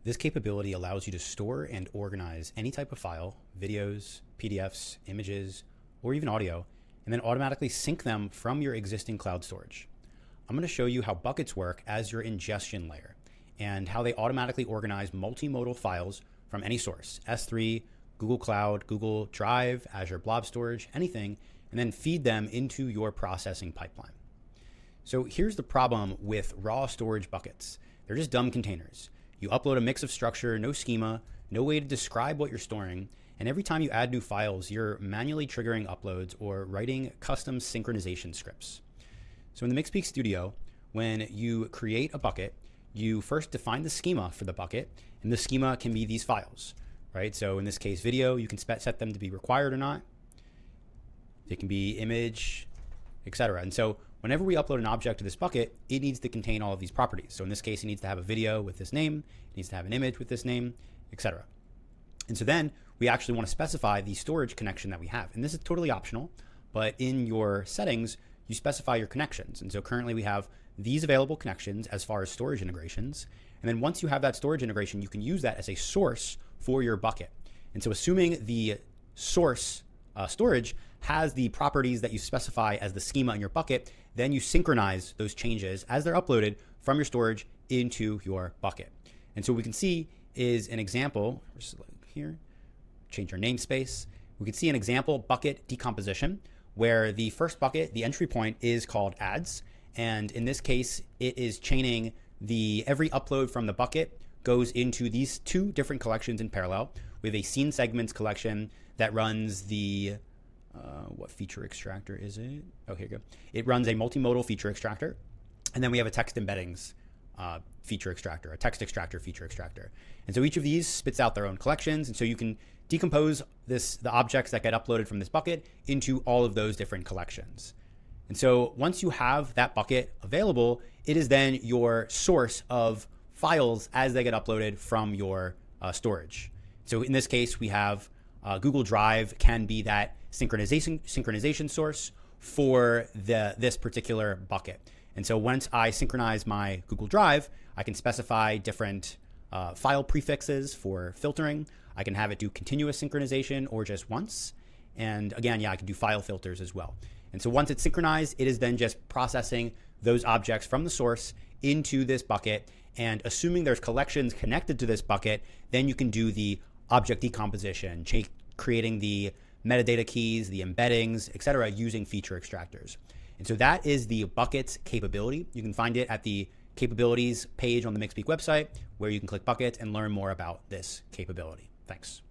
This capability allows you to store and organize any type of file, videos, PDFs, images, or even audio, and then automatically sync them from your existing cloud storage. I'm going to show you how buckets work as your ingestion layer and how they automatically organize multimodal files from any source, S3, Google Cloud, Google Drive, Azure Blob Storage, anything, and then feed them into your processing pipeline. So here's the problem with raw storage buckets. They're just dumb containers. You upload a mix of structure, no schema, no way to describe what you're storing, and every time you add new files, you're manually triggering uploads or writing custom synchronization scripts. So in the Mixpeek Studio, when you create a bucket, you first define the schema for the bucket, and the schema can be these files, right? So in this case, video, you can set them to be required or not. It can be image, etc. And so whenever we upload an object to this bucket, it needs to contain all of these properties. So in this case, it needs to have a video with this name, it needs to have an image with this name, etc. And so then we actually want to specify the storage connection that we have. And this is totally optional, but in your settings, you specify your connections. And so currently we have these available connections as far as storage integrations. And then once you have that storage integration, you can use that as a source for your bucket. And so assuming the source storage has the properties that you specify as the schema in your bucket, then you synchronize those changes as they're uploaded from your storage into your bucket. And so what we can see is an example here, change our namespace. We can see an example bucket decomposition where the first bucket, the entry point is called ads. And in this case, it is chaining every upload from the bucket goes into these two different collections in parallel. We have a scene segments collection that runs the what feature extractor is it? Oh, here you go. It runs a multimodal feature extractor. And then we have a text embeddings feature extractor, a text extractor feature extractor. And so each of these spits out their own collections. And so you can decompose the objects that get uploaded from this bucket into all of those different collections. And so once you have that bucket available, it is then your source of files as they get uploaded from your storage. So in this case, we have Google Drive can be that synchronization source for this particular bucket. And so once I synchronize my Google Drive, I can specify different file prefixes for filtering. I can have it do continuous synchronization or just once. And again, yeah, I can do file filters as well. And so once it's synchronized, it is then just processing those objects from the source into this bucket. And assuming there's collections connected to this bucket, then you can do the object decomposition, creating the metadata keys, the embeddings, etc., using feature extractors. And so that is the buckets capability. You can find it at the capabilities page on the Mixpeek website, where you can click buckets and learn more about this capability. Thanks.